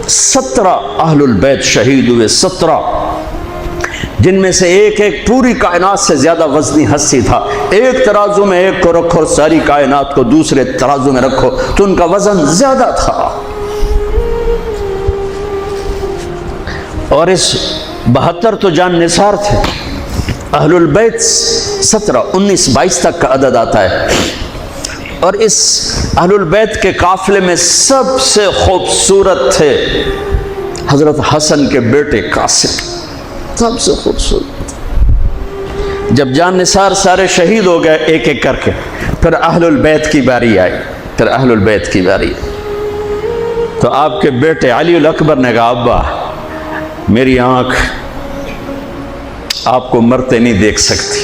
17 اہل البیت شہید ہوئے، 17، جن میں سے ایک ایک پوری کائنات سے زیادہ وزنی ہستی تھا۔ ایک ترازو میں ایک کو رکھو اور ساری کائنات کو دوسرے ترازو میں رکھو تو ان کا وزن زیادہ تھا۔ اور اس 72 تو جان نثار تھے۔ اہل البیت 17، 19، 22 تک کا عدد آتا ہے۔ اور اس اہل البیت کے قافلے میں سب سے خوبصورت تھے حضرت حسن کے بیٹے قاسم، سب سے خوبصورت۔ جب جان نثار سارے شہید ہو گئے ایک ایک کر کے، پھر اہل البیت کی باری آئی، پھر اہل البیت کی باری آئی۔ تو آپ کے بیٹے علی الاکبر نے کہا ابا میری آنکھ آپ کو مرتے نہیں دیکھ سکتی،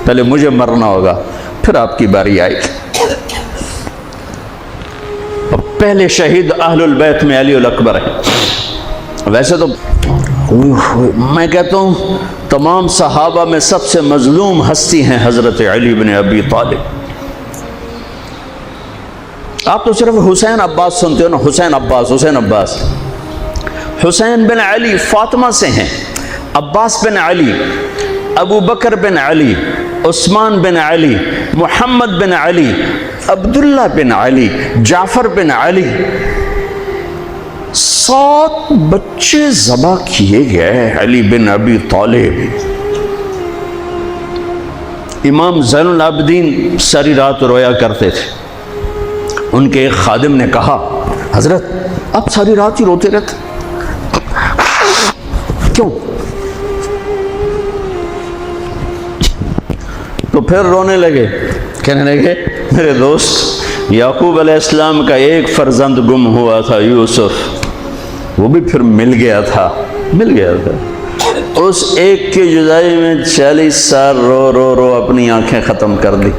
پہلے مجھے مرنا ہوگا پھر آپ کی باری آئی۔ اور پہلے شہید اہل البیت میں علی الاکبر ہے۔ ویسے تو میں کہتا ہوں تمام صحابہ میں سب سے مظلوم ہستی ہیں حضرت علی بن ابی طالب۔ آپ تو صرف حسین عباس سنتے ہو نا، حسین عباس، حسین عباس۔ حسین بن علی فاطمہ سے ہیں، عباس بن علی، ابو بکر بن علی، عثمان بن علی، محمد بن علی، عبداللہ بن علی، جعفر بن علی، 7 بچے ذبح کیے گئے علی بن ابی طالب۔ امام زین العابدین ساری رات رویا کرتے تھے۔ ان کے ایک خادم نے کہا حضرت آپ ساری رات ہی روتے رہتے کیوں؟ تو پھر رونے لگے، کہنے لگے میرے دوست یعقوب علیہ السلام کا ایک فرزند گم ہوا تھا یوسف، وہ بھی پھر مل گیا تھا۔ اس ایک کی جدائی میں 40 سال رو رو رو اپنی آنکھیں ختم کر دی۔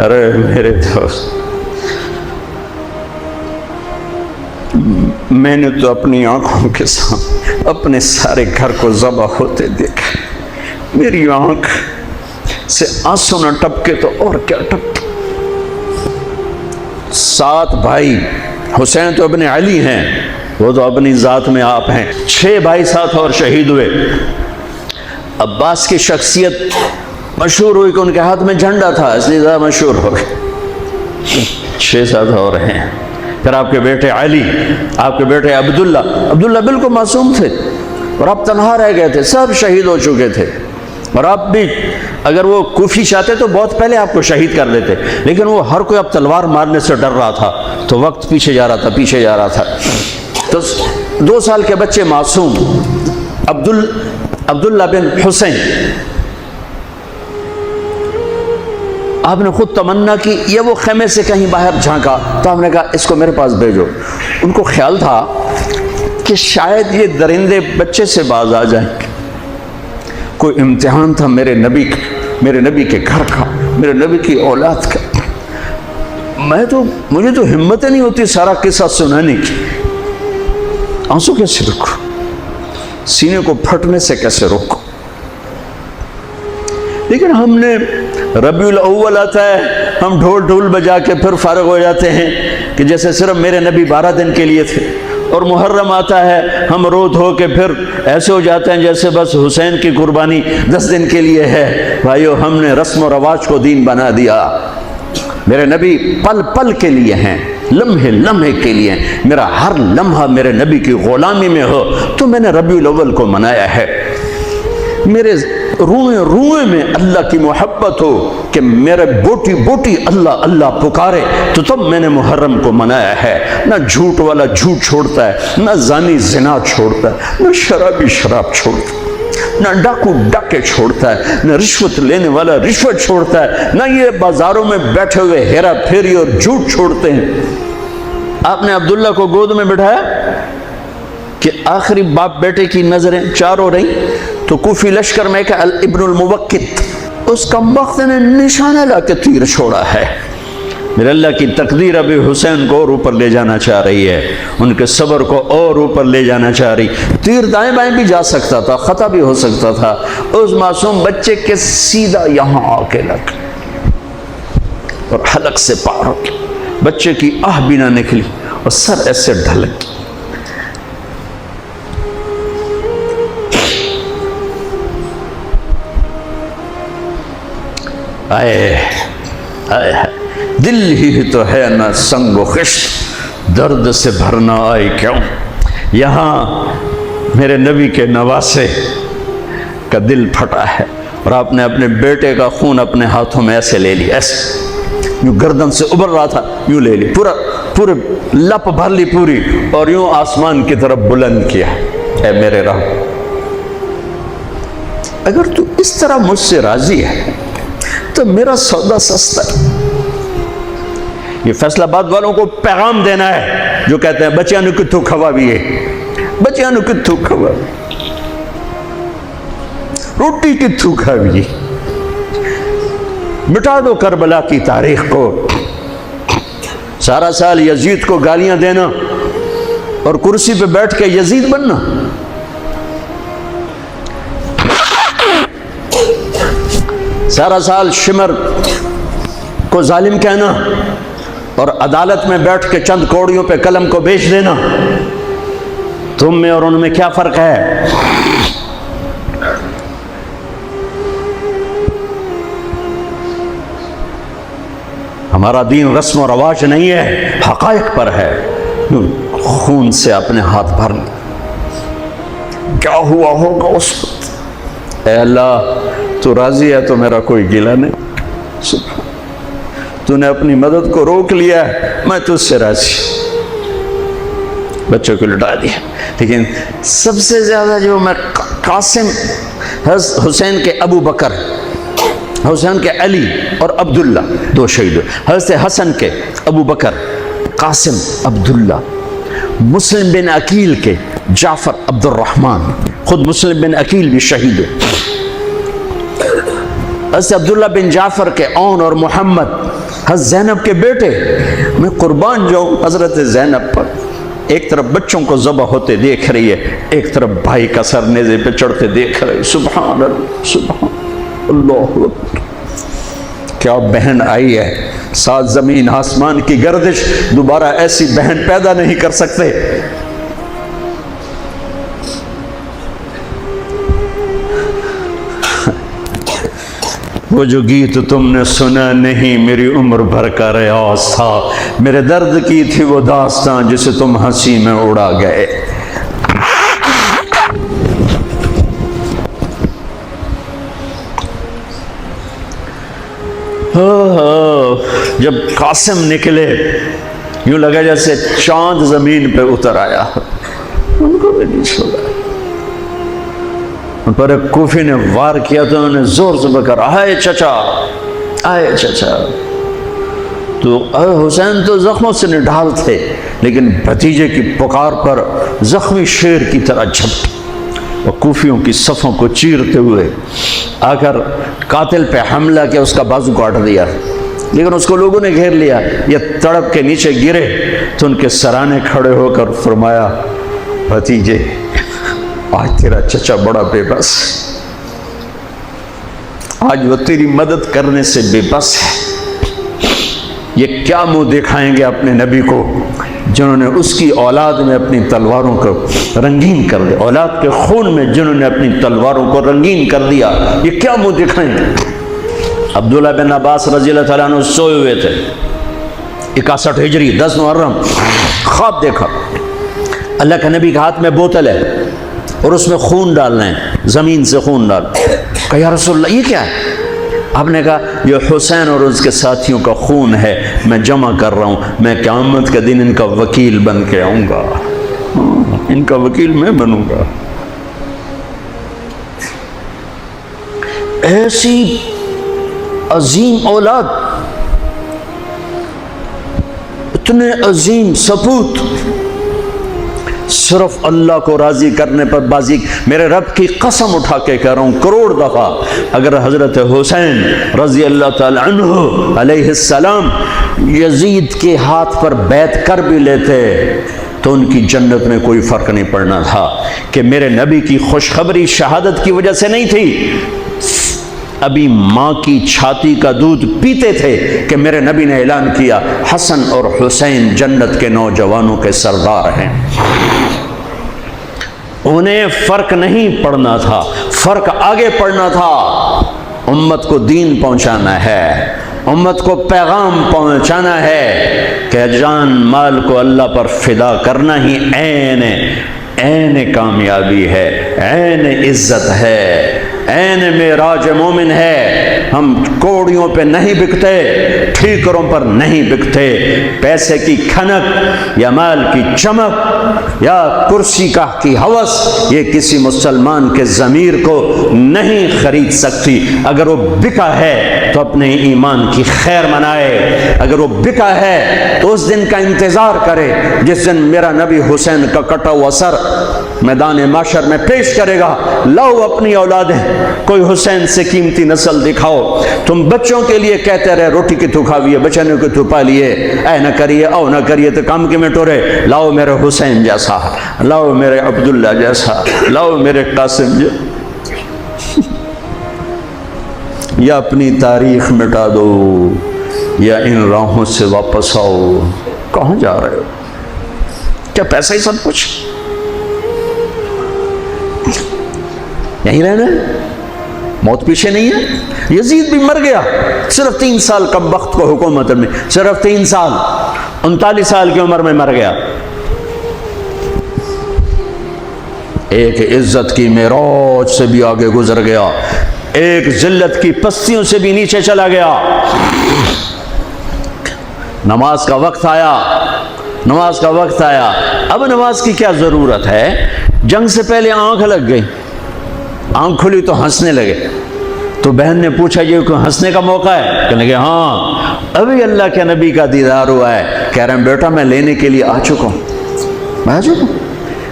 ارے میرے دوست میں نے تو اپنی آنکھوں کے سامنے اپنے سارے گھر کو ذبح ہوتے دیکھا، میری آنکھ سے آنسو نہ ٹپکے تو اور کیا ٹپکے۔ 7 بھائی، حسین تو ابن علی ہیں، وہ تو اپنی ذات میں آپ ہیں، 6 بھائی ساتھ اور شہید ہوئے۔ عباس کی شخصیت مشہور ہوئی کہ ان کے ہاتھ میں جھنڈا تھا، اس لیے زیادہ مشہور ہو گئے۔ 6 ساتھ اور ہیں۔ پھر آپ کے بیٹے علی، آپ کے بیٹے عبداللہ بالکل معصوم تھے اور آپ تنہا رہ گئے تھے، سب شہید ہو چکے تھے۔ اور آپ بھی اگر وہ کوفی چاہتے تو بہت پہلے آپ کو شہید کر دیتے، لیکن وہ ہر کوئی اب تلوار مارنے سے ڈر رہا تھا تو وقت پیچھے جا رہا تھا۔ تو 2 سال کے بچے معصوم عبداللہ بن حسین، آپ نے خود تمنا کی، یہ وہ خیمے سے کہیں باہر جھانکا تو آپ نے کہا اس کو میرے پاس بھیجو۔ ان کو خیال تھا کہ شاید یہ درندے بچے سے باز آ جائیں، کوئی امتحان تھا میرے نبی کے گھر کا، میرے نبی کی اولاد کا۔ مجھے تو ہمت نہیں ہوتی سارا قصہ سنانے کی، آنسو کیسے روکو، سینے کو پھٹنے سے کیسے روکو۔ لیکن ہم نے ربیع الاول آتا ہے، ہم ڈھول بجا کے پھر فارغ ہو جاتے ہیں کہ جیسے صرف میرے نبی 12 دن کے لیے تھے۔ اور محرم آتا ہے، ہم رو دھو کے پھر ایسے ہو جاتے ہیں جیسے بس حسین کی قربانی 10 دن کے لیے ہے۔ بھائیو ہم نے رسم و رواج کو دین بنا دیا۔ میرے نبی پل پل کے لیے ہیں، لمحے لمحے کے لیے ہیں۔ میرا ہر لمحہ میرے نبی کی غلامی میں ہو تو میں نے ربیع الاول کو منایا ہے۔ میرے روئے میں اللہ کی محبت ہو کہ میرے بوٹی بوٹی اللہ اللہ پکارے تو تب میں نے محرم کو منایا ہے۔ نہ جھوٹ والا جھوٹ چھوڑتا ہے، نہ زانی زنا چھوڑتا ہے، نہ شرابی شراب چھوڑتا ہے، نہ ڈاکو ڈاکے چھوڑتا ہے، نہ رشوت لینے والا رشوت چھوڑتا ہے، نہ یہ بازاروں میں بیٹھے ہوئے ہیرا پھیری اور جھوٹ چھوڑتے ہیں۔ آپ نے عبداللہ کو گود میں بٹھایا کہ آخری باپ بیٹے کی نظریں 4 ہو رہی تو کوفی لشکر میں کہ ابن الموقت اس کمبخت نے نشانہ لا کے تیر چھوڑا ہے۔ میرے اللہ کی تقدیر ابھی حسین کو اور اوپر لے جانا چاہ رہی ہے، ان کے صبر کو اور اوپر لے جانا چاہ رہی۔ تیر دائیں بائیں بھی جا سکتا تھا، خطا بھی ہو سکتا تھا، اس معصوم بچے کے سیدھا یہاں آ کے لگ اور حلق سے پار ہو گیا۔ بچے کی آہ بھی نہ نکلی اور سر ایسے ڈھلک۔ آئے آئے دل ہی تو ہے نہ سنگ و خشت، درد سے بھرنا آئے کیوں؟ یہاں میرے نبی کے نواسے کا دل پھٹا ہے، اور آپ نے اپنے بیٹے کا خون اپنے ہاتھوں میں ایسے لے لیا، ایسے یوں گردن سے ابھر رہا تھا، یوں لے لی، پورے لپ بھر لی پوری، اور یوں آسمان کی طرف بلند کیا۔ اے میرے رب، اگر تو اس طرح مجھ سے راضی ہے تو میرا سودا سستا ہے۔ یہ فیصلہ آباد والوں کو پیغام دینا ہے جو کہتے ہیں بچیاں نو کتھوں کھوا بھی ہے، بچیاں نو کتھوں کھوا بھی، روٹی کتھوں کھا بھی، مٹا دو کربلا کی تاریخ کو۔ سارا سال یزید کو گالیاں دینا اور کرسی پہ بیٹھ کے یزید بننا، سارا سال شمر کو ظالم کہنا اور عدالت میں بیٹھ کے چند کوڑیوں پہ قلم کو بیچ دینا، تم میں اور ان میں کیا فرق ہے؟ ہمارا دین رسم و رواج نہیں ہے، حقائق پر ہے۔ خون سے اپنے ہاتھ بھرنا، کیا ہوا ہوگا اس وقت؟ اے اللہ، تو راضی ہے تو میرا کوئی گلہ نہیں، تو نے اپنی مدد کو روک لیا ہے، میں تجھ سے راضی۔ بچوں کو لٹا دیا، لیکن سب سے زیادہ جو میں قاسم، حسین کے ابو بکر، حسین کے علی اور عبداللہ، دو شہید، حضرت حسن کے ابو بکر، قاسم، عبداللہ، مسلم بن عقیل کے جعفر عبد الرحمن، خود مسلم بن عقیل بھی شہید ہے، حضرت عبداللہ بن جعفر کے اون اور محمد، حضرت زینب کے بیٹے۔ میں قربان جاؤں حضرت زینب پر، ایک طرف بچوں کو ذبح ہوتے دیکھ رہی ہے، ایک طرف بھائی کا سر نیزے پہ چڑھتے دیکھ رہی ہے۔ سبحان اللہ، سبحان اللہ، کیا بہن آئی ہے، ساتھ زمین آسمان کی گردش، دوبارہ ایسی بہن پیدا نہیں کر سکتے۔ وہ جو گیت تم نے سنا نہیں میری عمر بھر کا ریاض تھا، میرے درد کی تھی وہ داستان جسے تم ہنسی میں اڑا گئے۔ جب قاسم نکلے یوں لگا جیسے چاند زمین پہ اتر آیا، ان کو بھی نہیں چھوڑا۔ ان پر ایک کوفی نے وار کیا تو انہوں نے زور سے بکر، آئے چچا، آئے چچا۔ تو حسین تو زخموں سے نڈھال تھے، لیکن بھتیجے کی پکار پر زخمی شیر کی طرح جھپٹ اور کوفیوں کی صفوں کو چیرتے ہوئے آ کر قاتل پہ حملہ کیا، اس کا بازو کاٹ دیا، لیکن اس کو لوگوں نے گھیر لیا۔ یہ تڑپ کے نیچے گرے تو ان کے سرانے کھڑے ہو کر فرمایا، بھتیجے آج تیرا چچا بڑا بے بس، آج وہ تیری مدد کرنے سے بے بس ہے۔ یہ کیا منہ دکھائیں گے اپنے نبی کو جنہوں نے اس کی اولاد میں اپنی تلواروں کو رنگین کر دیا، اولاد کے خون میں جنہوں نے اپنی تلواروں کو رنگین کر دیا، یہ کیا منہ دکھائیں گے؟ عبداللہ بن عباس رضی اللہ تعالیٰ عنہ سوئے ہوئے تھے، 61 ہجری 10 محرم، خواب دیکھا اللہ کے نبی کے ہاتھ میں بوتل ہے اور اس میں خون ڈالنا ہے، زمین سے خون ڈال۔ کہا یا رسول اللہ یہ کیا ہے؟ آپ نے کہا یہ حسین اور اس کے ساتھیوں کا خون ہے، میں جمع کر رہا ہوں، میں قیامت کے دن ان کا وکیل بن کے آؤں گا، ان کا وکیل میں بنوں گا۔ ایسی عظیم اولاد، اتنے عظیم سپوت، صرف اللہ کو راضی کرنے پر بازی۔ میرے رب کی قسم اٹھا کے کہہ رہا ہوں، کروڑ دفعہ اگر حضرت حسین رضی اللہ تعالی عنہ علیہ السلام یزید کے ہاتھ پر بیعت کر بھی لیتے تو ان کی جنت میں کوئی فرق نہیں پڑنا تھا، کہ میرے نبی کی خوشخبری شہادت کی وجہ سے نہیں تھی، ابھی ماں کی چھاتی کا دودھ پیتے تھے کہ میرے نبی نے اعلان کیا حسن اور حسین جنت کے نوجوانوں کے سردار ہیں۔ انہیں فرق نہیں پڑنا تھا، فرق آگے پڑنا تھا امت کو دین پہنچانا ہے، امت کو پیغام پہنچانا ہے کہ جان مال کو اللہ پر فدا کرنا ہی عین کامیابی ہے، عین عزت ہے، عین معراج مومن ہے۔ ہم کوڑیوں پہ نہیں بکتے، ٹھیکروں پر نہیں بکتے، پیسے کی کھنک یا مال کی چمک یا کرسی کی ہوس یہ کسی مسلمان کے ضمیر کو نہیں خرید سکتی۔ اگر وہ بکا ہے تو اپنے ایمان کی خیر منائے، اگر وہ بکا ہے تو اس دن کا انتظار کرے جس دن میرا نبی حسین کا کٹا ہوا سر میدان محشر میں پیش کرے گا۔ لاؤ اپنی اولادیں، کوئی حسین سے قیمتی نسل دکھاؤ۔ تم بچوں کے لیے کہتے رہے روٹی کی تو کھاویے، بچنوں کی تو پالیے، اے نہ کریے او نہ کریے تو کام کے میں ٹورے۔ لاؤ میرے حسین جیسا، لاؤ میرے عبداللہ جیسا، لاؤ میرے قاسم جیسا۔ یا اپنی تاریخ مٹا دو یا ان راہوں سے واپس آؤ۔ کہاں جا رہے ہو؟ کیا پیسہ ہی سب کچھ؟ یہیں رہنا ہے؟ موت پیچھے نہیں ہے؟ یزید بھی مر گیا صرف 3 سال کم وقت کو حکومت میں، صرف 3 سال، 39 سال کی عمر میں مر گیا۔ ایک عزت کی معراج سے بھی آگے گزر گیا، ایک ذلت کی پستیوں سے بھی نیچے چلا گیا۔ نماز کا وقت آیا، نماز کا وقت آیا۔ اب نماز کی کیا ضرورت ہے؟ جنگ سے پہلے آنکھ لگ گئی، آنکھ کھلی تو ہنسنے لگے۔ تو بہن نے پوچھا یہ کوئی ہنسنے کا موقع ہے؟ کہنے لگے ہاں ابھی اللہ کے نبی کا دیدار ہوا ہے۔ کہہ رہے ہیں بیٹا میں لینے کے لیے آ چکا ہوں، میں آ چکا ہوں،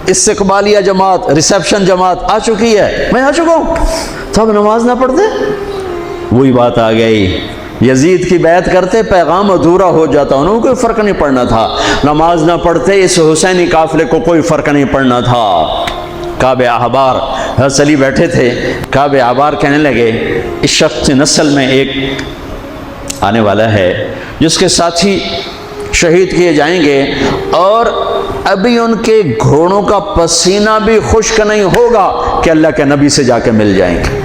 استقبالیہ جماعت، ریسیپشن جماعت آ چکی ہے، میں آ چکا ہوں۔ تو اب نماز نہ پڑھتے؟ وہی بات آ گئی، یزید کی بیعت کرتے پیغام ادھورا ہو جاتا، انہوں کو کوئی فرق نہیں پڑنا تھا۔ نماز نہ پڑھتے اس حسینی قافلے کو کوئی فرق نہیں پڑنا تھا۔ کعب احبار حضرت علی بیٹھے تھے، کعب احبار کہنے لگے اس شخص نسل میں ایک آنے والا ہے جس کے ساتھی شہید کیے جائیں گے اور ابھی ان کے گھوڑوں کا پسینہ بھی خشک نہیں ہوگا کہ اللہ کے نبی سے جا کے مل جائیں گے۔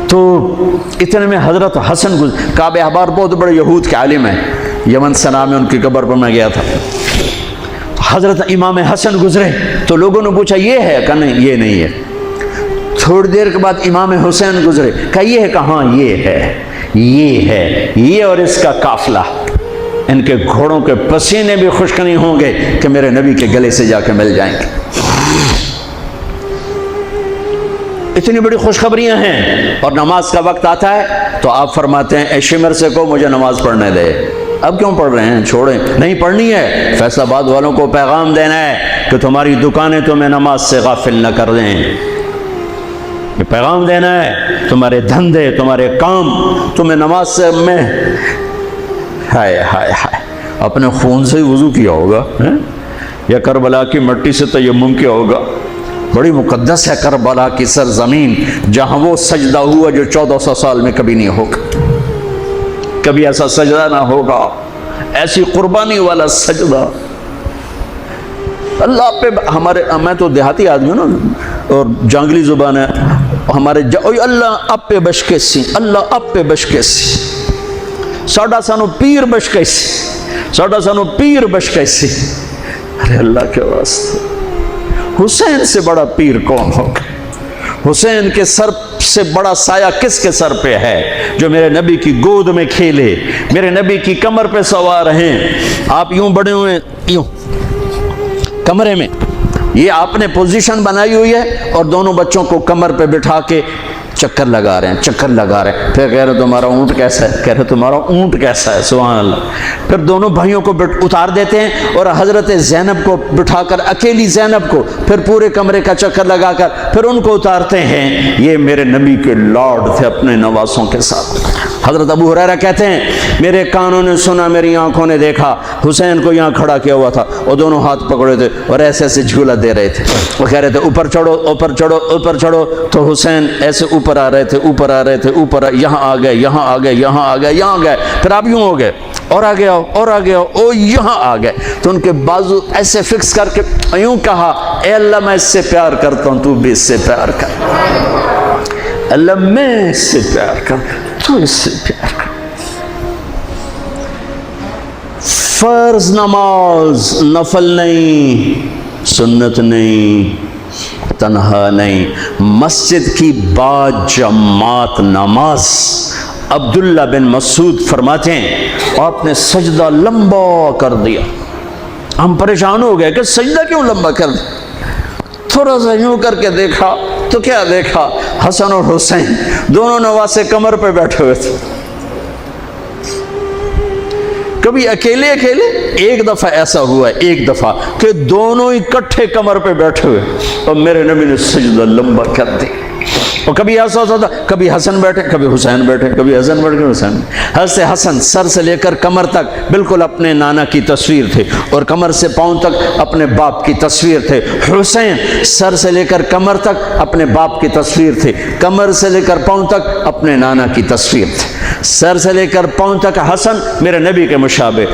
تو اتنے میں حضرت حسن کعب احبار بہت بڑے یہود کے عالم ہیں، یمن سنا میں ان کی قبر پر میں گیا تھا۔ حضرت امام حسن گزرے تو لوگوں نے پوچھا یہ ہے؟ کہا نہیں یہ نہیں ہے۔ تھوڑی دیر کے بعد امام حسین گزرے، کہا یہ ہے؟ کہاں یہ ہے، یہ ہے، یہ اور اس کا قافلہ، ان کے گھوڑوں کے پسینے بھی خشک نہیں ہوں گے کہ میرے نبی کے گلے سے جا کے مل جائیں گے۔ اتنی بڑی خوشخبریاں ہیں، اور نماز کا وقت آتا ہے تو آپ فرماتے ہیں اے شمر سے کو مجھے نماز پڑھنے دے۔ اب کیوں پڑھ رہے ہیں؟ چھوڑیں، نہیں پڑھنی ہے۔ فیصل آباد والوں کو پیغام دینا ہے کہ تمہاری دکانیں تمہیں نماز سے غافل نہ کر دیں، یہ پیغام دینا ہے۔ تمہارے دھندے، تمہارے کام تمہیں نماز سے میں ہائے ہائے ہائے اپنے خون سے ہی وضو کیا ہوگا یا کربلا کی مٹی سے تیمم کیا ہوگا۔ بڑی مقدس ہے کربلا کی سرزمین، جہاں وہ سجدہ ہوا جو 1400 سال میں کبھی نہیں ہوگا، کبھی ایسا سجدہ نہ ہوگا، ایسی قربانی والا سجدہ اللہ پہ۔ ہمارے میں تو دیہاتی آدمی ہوں نا اور جانگلی زبان ہے ہمارے، اللہ آپ پہ بشکے سی، اللہ آپ پہ بشکے سی، ساڈا سانو پیر بشکے سی، ساڈا سانو پیر بشکے سی۔ ارے اللہ کے واسطے، حسین سے بڑا پیر کون ہوگا؟ حسین کے سر سے بڑا سایہ کس کے سر پہ ہے جو میرے نبی کی گود میں کھیلے، میرے نبی کی کمر پہ سوار ہیں۔ آپ یوں بڑے ہوئے یوں کمرے میں، یہ آپ نے پوزیشن بنائی ہوئی ہے اور دونوں بچوں کو کمر پہ بٹھا کے چکر لگا رہے ہیں، چکر لگا رہے ہیں۔ پھر کہہ رہے تمہارا اونٹ کیسا ہے؟ کہہ رہے تمہارا اونٹ کیسا ہے؟ سبحان اللہ۔ پھر دونوں بھائیوں کو اتار دیتے ہیں اور حضرت زینب کو بٹھا کر، اکیلی زینب کو، پھر پورے کمرے کا چکر لگا کر پھر ان کو اتارتے ہیں۔ یہ میرے نبی کے لاڈ تھے اپنے نواسوں کے ساتھ۔ حضرت ابو ہریرہ کہتے ہیں میرے کانوں نے سنا، میری آنکھوں نے دیکھا، حسین کو یہاں کھڑا کیا ہوا تھا اور دونوں ہاتھ پکڑے تھے اور ایسے ایسے جھولا دے رہے تھے۔ وہ کہہ رہے تھے اوپر چڑھو، اوپر چڑھو، اوپر چڑھو، تو حسین ایسے اوپر آ رہے تھے، اوپر آ رہے تھے، اوپر یہاں آ گئے، یہاں آ گئے، یہاں آ گئے، یہاں گئے، پھر آپ یوں ہو گئے اور آگے آؤ اور آگے آؤ، او یہاں آ گئے۔ تو ان کے بازو ایسے فکس کر کے یوں کہا اے اللہ میں اس سے پیار کرتا ہوں، تو بھی اس سے پیار کر۔ اللہ میں اس سے پیار کر، تو اس سے پیار کر۔ فرض نماز نفل نہیں، سنت نہیں، تنہا نہیں، مسجد کی با جماعت نماز۔ عبداللہ بن مسعود فرماتے ہیں آپ نے سجدہ لمبا کر دیا، ہم پریشان ہو گئے کہ سجدہ کیوں لمبا کر دیا؟ تھوڑا سا یوں کر کے دیکھا تو کیا دیکھا؟ حسن اور حسین دونوں نواسے کمر پہ بیٹھے ہوئے تھے۔ کبھی اکیلے اکیلے، ایک دفعہ ایسا ہوا ہے، ایک دفعہ کہ دونوں اکٹھے کمر پہ بیٹھے ہوئے اور میرے نبی نے سجدہ لمبا کر دی۔ اور کبھی ایسا ہوتا تھا، کبھی حسن بیٹھے، کبھی حسین بیٹھے، کبھی حسن بیٹھے، کبھی حسین۔ حضرت حسن سر سے لے کر کمر تک بالکل اپنے نانا کی تصویر تھے، اور کمر سے پاؤں تک اپنے باپ کی تصویر تھے۔ حسین سر سے لے کر کمر تک اپنے باپ کی تصویر تھے، کمر سے لے کر پاؤں تک اپنے نانا کی تصویر تھے۔ سر سے لے کر پاؤں تک حسن میرے نبی کے مشابہ،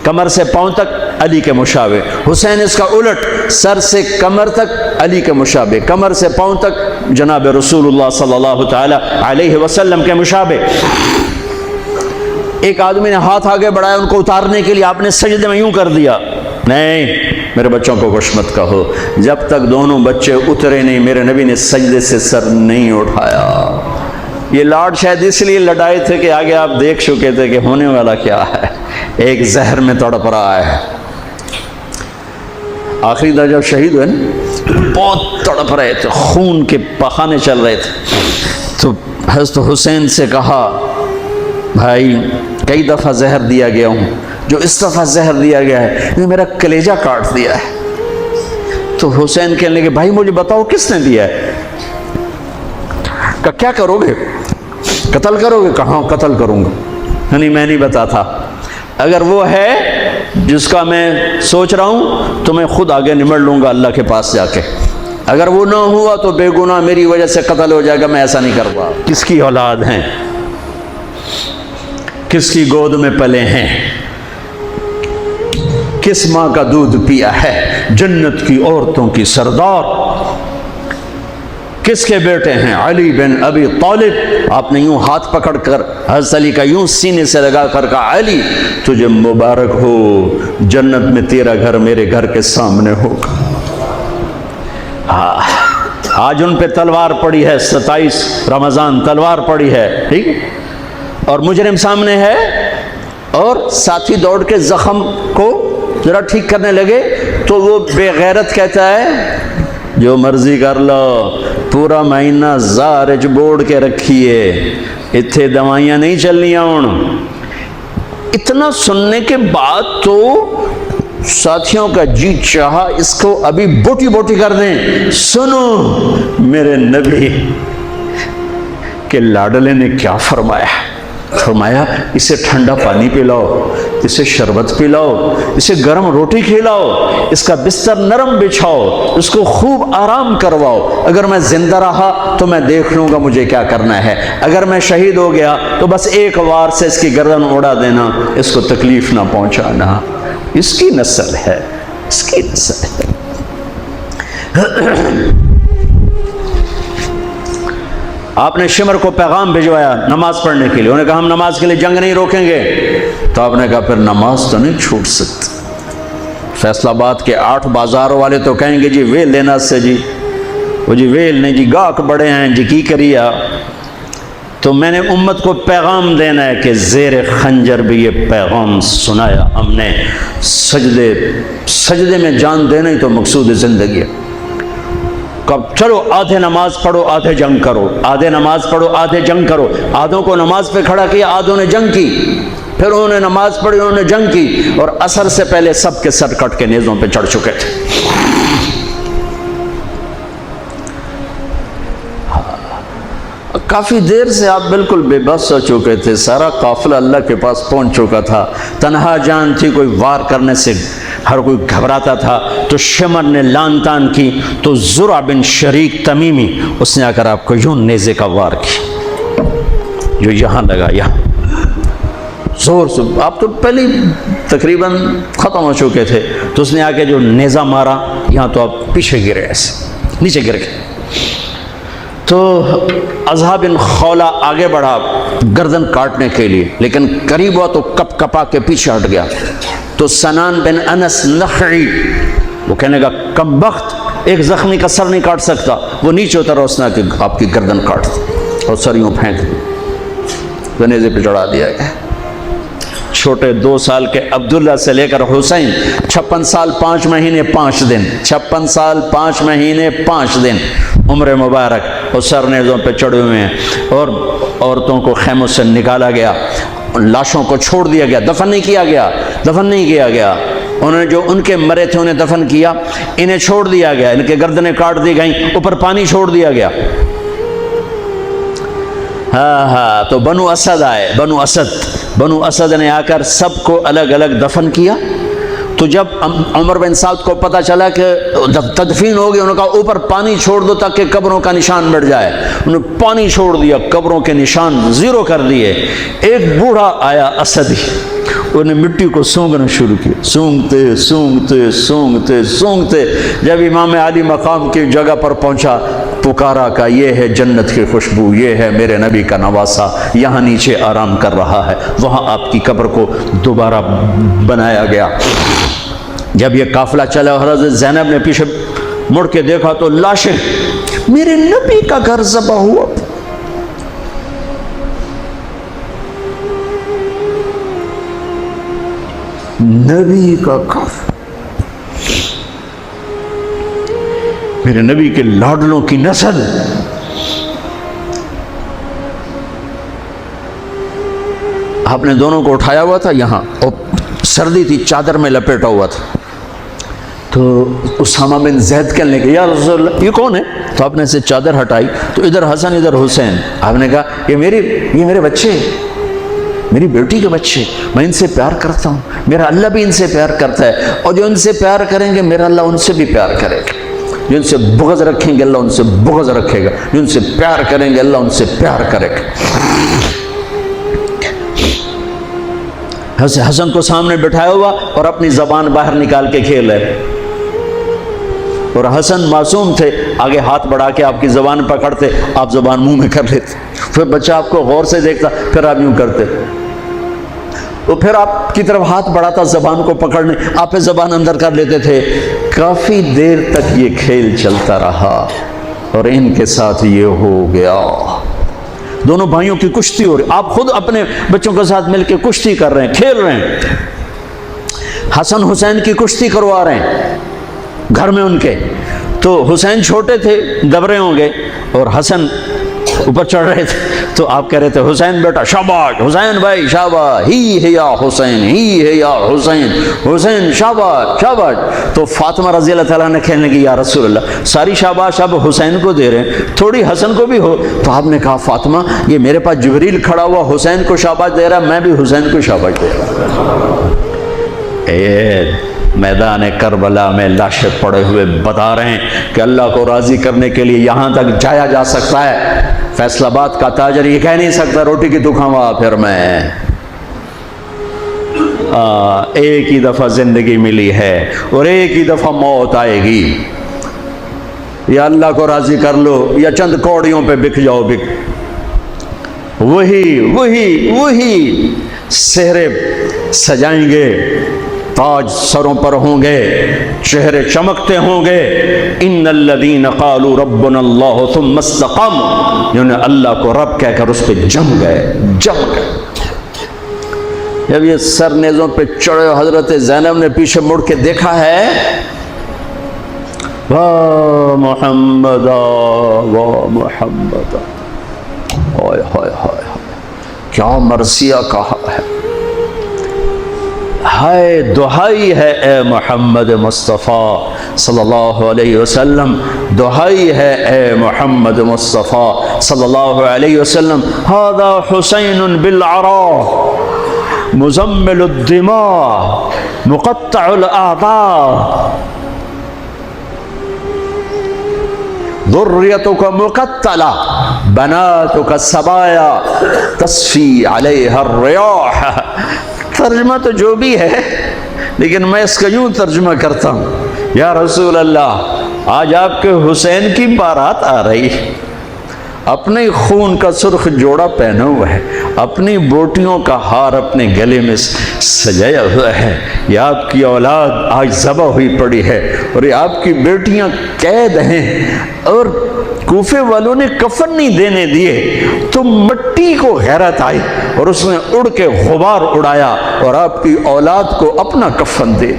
کمر سے پاؤں تک علی کے مشابہ۔ حسین اس کا الٹ، سر سے کمر تک علی کے مشابہ، کمر سے پاؤں تک جناب رسول اللہ صلی اللہ تعالی علیہ وسلم کے مشابہ۔ ایک آدمی نے ہاتھ آگے بڑھایا ان کو اتارنے کے لیے، آپ نے سجدے میں یوں کر دیا۔ نہیں، میرے بچوں کو کچھ مت کہو، جب تک دونوں بچے اترے نہیں میرے نبی نے سجدے سے سر نہیں اٹھایا۔ یہ لاڈ شاید اس لیے لڑائے تھے کہ آگے آپ دیکھ چکے تھے کہ ہونے والا کیا ہے، ایک زہر میں تڑپ رہا ہے۔ آخری دفعہ جب شہید ہوئے نا، بہت تڑپ رہے تھے، خون کے پخانے چل رہے تھے، تو حضرت حسین سے کہا بھائی کئی دفعہ زہر دیا گیا ہوں، جو اس دفعہ زہر دیا گیا ہے یہ میرا کلیجہ کاٹ دیا ہے۔ تو حسین کہنے لگے بھائی مجھے بتاؤ کس نے دیا ہے؟ کہ کیا کرو گے؟ قتل کرو گے؟ کہاں قتل کروں گا، نہیں میں نہیں بتاتا، اگر وہ ہے جس کا میں سوچ رہا ہوں تو میں خود آگے نمٹ لوں گا اللہ کے پاس جا کے، اگر وہ نہ ہوا تو بے گناہ میری وجہ سے قتل ہو جائے گا، میں ایسا نہیں کروں۔ کس کی اولاد ہیں، کس کی گود میں پلے ہیں، کس ماں کا دودھ پیا ہے، جنت کی عورتوں کی سردار، کس کے بیٹے ہیں؟ علی بن ابی طالب۔ آپ نے یوں ہاتھ پکڑ کر حضرت علی کا یوں سینے سے لگا کر کہا علی تجھے مبارک ہو، جنت میں تیرا گھر میرے گھر کے سامنے ہوگا۔ آج ان پہ تلوار پڑی ہے، 27 رمضان تلوار پڑی ہے، ٹھیک، اور مجرم سامنے ہے، اور ساتھی دوڑ کے زخم کو ذرا ٹھیک کرنے لگے تو وہ بے غیرت کہتا ہے جو مرضی کر لو، پورا مہینہ زارج بوڑ کے رکھیے، اتھے دوائیاں نہیں چلنیاں ہوں۔ اتنا سننے کے بعد تو ساتھیوں کا جی چاہا اس کو ابھی بوٹی بوٹی کر دیں۔ سنو میرے نبی کے لاڈلے نے کیا فرمایا، فرمایا اسے ٹھنڈا پانی پلاؤ، اسے شربت پلاؤ، اسے گرم روٹی کھلاؤ، اس کا بستر نرم بچھاؤ، اس کو خوب آرام کرواؤ، اگر میں زندہ رہا تو میں دیکھ لوں گا مجھے کیا کرنا ہے، اگر میں شہید ہو گیا تو بس ایک وار سے اس کی گردن اڑا دینا، اس کو تکلیف نہ پہنچانا، اس کی نسل ہے، اس کی نسل ہے۔ آپ نے شمر کو پیغام بھجوایا نماز پڑھنے کے لیے، انہوں نے کہا ہم نماز کے لیے جنگ نہیں روکیں گے، تو آپ نے کہا پھر نماز تو نہیں چھوٹ سکتی۔ فیصل آباد کے 8 بازار والے تو کہیں گے جی ویل لینا سے جی، وہ جی ویل نہیں جی گاہک بڑے ہیں جی کی کریا، تو میں نے امت کو پیغام دینا ہے کہ زیر خنجر بھی یہ پیغام سنایا ہم نے، سجدے میں جان دینا ہی تو مقصود زندگی ہے۔ کب چلو آدھے نماز پڑھو آدھے جنگ کرو، آدھے نماز پڑھو آدھے جنگ کرو، آدھوں کو نماز پہ کھڑا کیا، آدھوں نے جنگ کی، پھر انہوں نے نماز پڑھی انہوں نے جنگ کی، اور عصر سے پہلے سب کے سر کٹ کے نیزوں پہ چڑھ چکے تھے۔ کافی دیر سے آپ بالکل بے بس ہو چکے تھے، سارا قافلہ اللہ کے پاس پہنچ چکا تھا، تنہا جان تھی، کوئی وار کرنے سے ہر کوئی گھبراتا تھا، تو شمر نے لان تان کی، تو زرع بن شریک تمیمی اس نے آ کر آپ کو یوں نیزے کا وار کی، جو یہاں لگا، یہاں زور سے، آپ تو پہلے تقریباً ختم ہو چکے تھے، تو اس نے آ کے جو نیزہ مارا، یہاں تو آپ پیچھے گرے، ایسے نیچے گر گئے۔ تو اضحیٰ بن خولہ آگے بڑھا گردن کاٹنے کے لیے، لیکن قریب ہوا تو کپ کپا کے پیچھے ہٹ گیا۔ تو سنان بن انس نخعی وہ کہنے کا کم بخت، ایک زخمی کا سر نہیں کاٹ سکتا، وہ نیچے اترا، اس نے کہ آپ کی گردن کاٹ دی اور سر یوں پھینک دی، جنیزے پہ چڑھا دیا گیا۔ چھوٹے 2 سال کے عبداللہ سے لے کر حسین 56 سال 5 مہینے 5 دن، 56 سال 5 مہینے 5 دن عمر مبارک اور سر نیزوں پہ چڑھے ہوئے ہیں، اور عورتوں کو خیموں سے نکالا گیا، لاشوں کو چھوڑ دیا گیا، دفن نہیں کیا گیا۔ انہوں نے جو ان کے مرے تھے انہیں دفن کیا، انہیں چھوڑ دیا گیا، ان کے گردنیں کاٹ دی گئیں، اوپر پانی چھوڑ دیا گیا۔ ہاں تو بنو اسد آئے، بنو اسد نے آ کر سب کو الگ الگ دفن کیا۔ تو جب عمر بن سعد کو پتہ چلا کہ تدفین ہوگی، انہوں نے کہا اوپر پانی چھوڑ دو تاکہ قبروں کا نشان مٹ جائے۔ انہوں نے پانی چھوڑ دیا، قبروں کے نشان زیرو کر دیے۔ ایک بوڑھا آیا اسدی، انہیں مٹی کو سونگنا شروع کیا، سونگتے جب امام علی مقام کی جگہ پر پہنچا، پکارا کہ یہ ہے جنت کی خوشبو، یہ ہے میرے نبی کا نواسہ، یہاں نیچے آرام کر رہا ہے۔ وہاں آپ کی قبر کو دوبارہ بنایا گیا۔ جب یہ قافلہ چلا، حضرت زینب نے پیچھے مڑ کے دیکھا تو لاشیں، میرے نبی کا گھر ذبح ہوا، نبی کا گھر، میرے نبی کے لاڈلوں کی نسل۔ آپ نے دونوں کو اٹھایا ہوا تھا یہاں، اور سردی تھی، چادر میں لپیٹا ہوا تھا۔ تو اسامہ بن زید کہنے لگے یا رسول اللہ یہ کون ہے؟ تو آپ نے اسے چادر ہٹائی تو ادھر حسن ادھر حسین۔ آپ نے کہا یہ میرے بچے، میری بیٹی کے بچے، میں ان سے پیار کرتا ہوں، میرا اللہ بھی ان سے پیار کرتا ہے، اور جو ان سے پیار کریں گے میرا اللہ ان سے بھی پیار کرے گا، جو ان سے بغض رکھیں گے اللہ ان سے بغض رکھے گا، جو ان سے پیار کریں گے اللہ ان سے پیار کرے گا۔ حسن کو سامنے بٹھایا ہوا اور اپنی زبان باہر نکال کے کھیل ہے، اور حسن معصوم تھے، آگے ہاتھ بڑھا کے آپ کی زبان پکڑتے، آپ زبان منہ میں کر لیتے، پھر بچہ آپ کو غور سے دیکھتا، پھر آپ یوں کرتے، وہ پھر آپ کی طرف ہاتھ بڑھاتا زبان کو پکڑنے، آپ پہ زبان اندر کر لیتے تھے۔ کافی دیر تک یہ کھیل چلتا رہا اور ان کے ساتھ یہ ہو گیا۔ دونوں بھائیوں کی کشتی ہو رہی، آپ خود اپنے بچوں کے ساتھ مل کے کشتی کر رہے ہیں، کھیل رہے ہیں، حسن حسین کی کشتی کروا رہے ہیں گھر میں ان کے۔ تو حسین چھوٹے تھے، دبرے ہوں گے، اور حسن اوپر چڑھ رہے تھے، تو آپ کہہ رہے تھے حسین بیٹا شاباش، حسین بھائی شاباش، ہی ہے یا حسین، ہی ہے یا حسین، حسین شاباش شاباش۔ تو فاطمہ رضی اللہ تعالیٰ نے کہنے لگی یا رسول اللہ ساری شاباش اب حسین کو دے رہے ہیں، تھوڑی حسن کو بھی ہو۔ تو آپ نے کہا فاطمہ یہ میرے پاس جبریل کھڑا ہوا حسین کو شاباش دے رہا، میں بھی حسین کو شاباش دے رہا۔ میدان کربلا میں لاشیں پڑے ہوئے بتا رہے ہیں کہ اللہ کو راضی کرنے کے لیے یہاں تک جایا جا سکتا ہے۔ فیصل آباد کا تاجر یہ کہہ نہیں سکتا روٹی کی تو کھاوا پھر میں، ایک ہی دفعہ زندگی ملی ہے اور ایک ہی دفعہ موت آئے گی، یا اللہ کو راضی کر لو یا چند کوڑیوں پہ بک جاؤ، وہی سہرے سجائیں گے، تاج سروں پر ہوں گے، چہرے چمکتے ہوں گے۔ ان الذین قالوا ربنا اللہ ثم استقاموا، جنہوں نے اللہ کو رب کہہ کر اس پہ جم گئے۔ جب یہ سر نیزوں پہ چڑھے، حضرت زینب نے پیچھے مڑ کے دیکھا ہے، واہ محمد واہ محمد، ہائے ہائے ہائے کیا مرثیہ کہا ہے، ہائے دہائی ہے اے محمد مصطفیٰ صلی اللہ علیہ وسلم، دہائی ہے اے محمد مصطفیٰ صلی اللہ علیہ وسلم۔ ھذا حسین بالعراء مزمل الدماء مقطع الاعضاء ذریتک مقتلہ بناتک سبایا تصفی علیہا الریاح۔ ترجمہ تو جو بھی ہے، لیکن میں اس کا یوں ترجمہ کرتا ہوں، یا رسول اللہ آج آپ کے حسین کی بارات آ رہی، اپنے خون کا سرخ جوڑا پہنا ہوا ہے، اپنی بوٹیوں کا ہار اپنے گلے میں سجایا ہوا ہے، یہ آپ کی اولاد آج ذبح ہوئی پڑی ہے اور یہ آپ کی بیٹیاں قید ہیں، اور کوفے والوں نے کفن نہیں دینے دیے تو مٹی کو غیرت آئی اور اس نے اڑ کے غبار اڑایا اور آپ کی اولاد کو اپنا کفن دے دی۔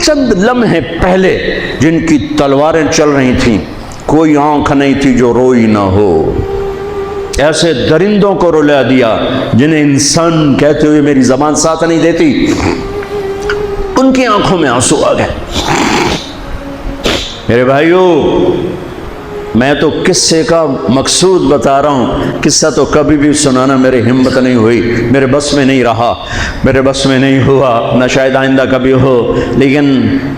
چند لمحے پہلے جن کی تلواریں چل رہی تھیں، کوئی آنکھ نہیں تھی جو روئی نہ ہو، ایسے درندوں کو رلا دیا جنہیں انسان کہتے ہوئے میری زبان ساتھ نہیں دیتی، ان کی آنکھوں میں آنسو آ گئے۔ میرے بھائیو، میں تو قصے کا مقصود بتا رہا ہوں، قصہ تو کبھی بھی سنانا میری ہمت نہیں ہوئی، میرے بس میں نہیں رہا، میرے بس میں نہیں ہوا، نہ شاید آئندہ کبھی ہو، لیکن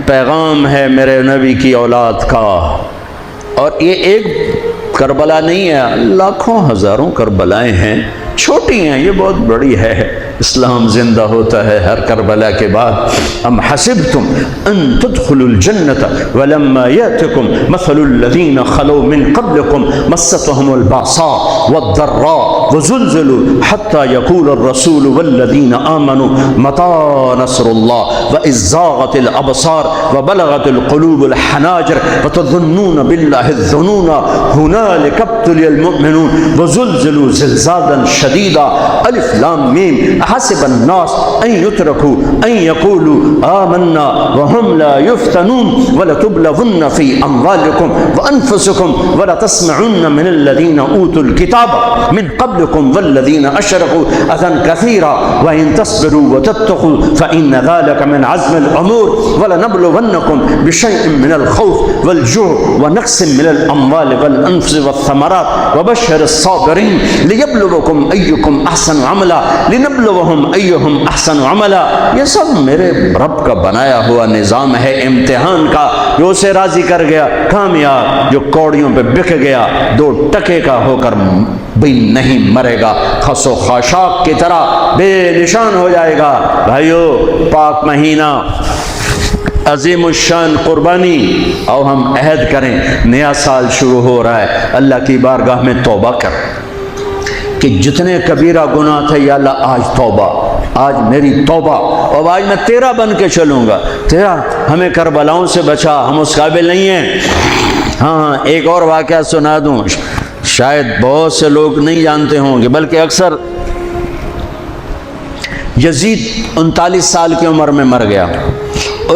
پیغام ہے میرے نبی کی اولاد کا۔ اور یہ ایک کربلا نہیں ہے، لاکھوں ہزاروں کربلائیں ہیں، چھوٹی ہیں، یہ بہت بڑی ہے۔ اسلام زندہ ہوتا ہے ہر کربلا کے بعد۔ ام حسبتم ان تدخلوا الجنة ولما يأتكم مثل الذين خلوا من قبلكم مستهم البأساء والضراء وزلزلوا حتى يقول الرسول والذين آمنوا متى نصر الله وإذ زاغت الأبصار وبلغت القلوب الحناجر وتظنون بالله الظنون هنالك ابتلي المؤمنون وزلزلوا زلزالا شديدا۔ الف لام میم۔ حسب الناس ان يتركوا ان يقولوا آمنا وهم لا يفتنون ولتبلغن في اموالكم وانفسكم ولتسمعن من الذين اوتوا الكتاب من قبلكم والذين اشركوا اذى كثيرا وان تصبروا وتتقوا فان ذلك من عزم الامور ولنبلونكم بشيء من الخوف والجوع ونقص من الاموال والانفس والثمرات وبشر الصابرين ليبلوكم ايكم احسن عملا لنبلوهم ایہم احسن عملا۔ یہ سب میرے رب کا بنایا ہوا نظام ہے امتحان کا، جو اسے راضی کر گیا کامیاب، جو کوڑیوں پہ بک گیا 2 ٹکے کا ہو کر بھی نہیں مرے گا، خس و خاشاک کی طرح بے نشان ہو جائے گا۔ بھائیو، پاک مہینہ، عظیم الشان قربانی، اور ہم عہد کریں، نیا سال شروع ہو رہا ہے، اللہ کی بارگاہ میں توبہ کر کہ جتنے کبیرہ گناہ تھے، یا اللہ آج توبہ، آج میری توبہ، اور آج میں تیرا بن کے چلوں گا، تیرا ہمیں کربلاؤں سے بچا، ہم اس قابل نہیں ہیں۔ ہاں، ایک اور واقعہ سنا دوں، شاید بہت سے لوگ نہیں جانتے ہوں گے، بلکہ اکثر۔ یزید 39 سال کی عمر میں مر گیا،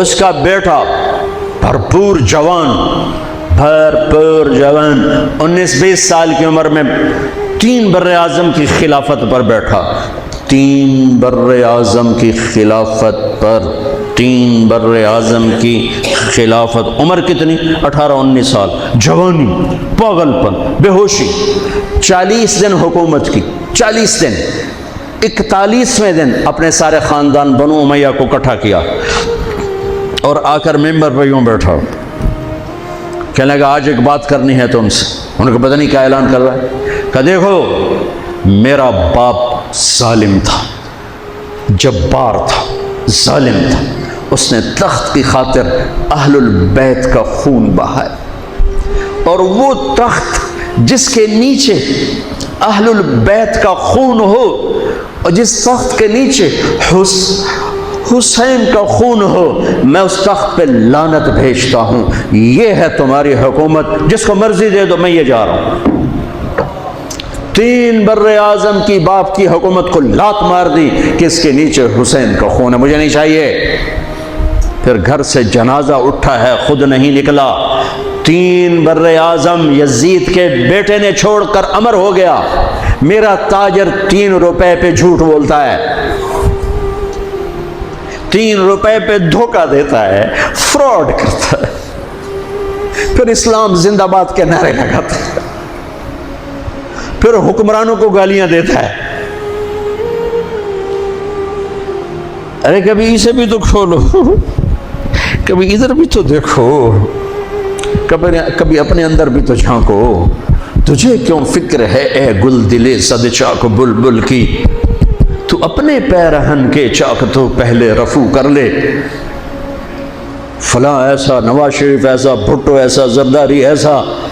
اس کا بیٹا بھرپور جوان 19-20 سال کی عمر میں 3 بر اعظم کی خلافت پر بیٹھا، 3 بر اعظم کی خلافت پر، 3 بر اعظم کی خلافت۔ عمر کتنی؟ 18-19 سال، جوانی، پاگل پن، بے ہوشی۔ 40 دن حکومت کی، 40 دن، 41ویں دن اپنے سارے خاندان بنو امیہ کو اکٹھا کیا اور آ کر ممبر پہ یوں بیٹھا، کہنے لگا آج ایک بات کرنی ہے تم سے۔ انہوں نے کہا پتہ نہیں کیا اعلان کر رہا ہے؟ کہا دیکھو، میرا باپ ظالم تھا، جبار تھا، ظالم تھا، اس نے تخت کی خاطر اہل البیت کا خون بہایا، اور وہ تخت جس کے نیچے اہل البیت کا خون ہو اور جس تخت کے نیچے حسین کا خون ہو، میں اس تخت پہ لعنت بھیجتا ہوں۔ یہ ہے تمہاری حکومت، جس کو مرضی دے دو، میں یہ جا رہا ہوں۔ 3 بر اعظم کی باپ کی حکومت کو لات مار دی کہ اس کے نیچے حسین کا خون ہے، مجھے نہیں چاہیے۔ پھر گھر سے جنازہ اٹھا ہے، خود نہیں نکلا۔ 3 بر اعظم یزید کے بیٹے نے چھوڑ کر امر ہو گیا، میرا تاجر 3 روپے پہ جھوٹ بولتا ہے، 3 روپے پہ دھوکہ دیتا ہے، فراڈ کرتا ہے، پھر اسلام زندہ باد کے نعرے لگاتا ہے، پھر حکمرانوں کو گالیاں دیتا ہے۔ ارے کبھی اسے بھی تو کھولو، کبھی ادھر بھی تو دیکھو، کبھی اپنے اندر بھی تو جھانکو۔ تجھے کیوں فکر ہے اے گل دلے صد چاک بلبل کی، تو اپنے پیرہن کے چاک تو پہلے رفو کر لے۔ فلاں ایسا، نواز شریف ایسا، بھٹو ایسا، زرداری ایسا،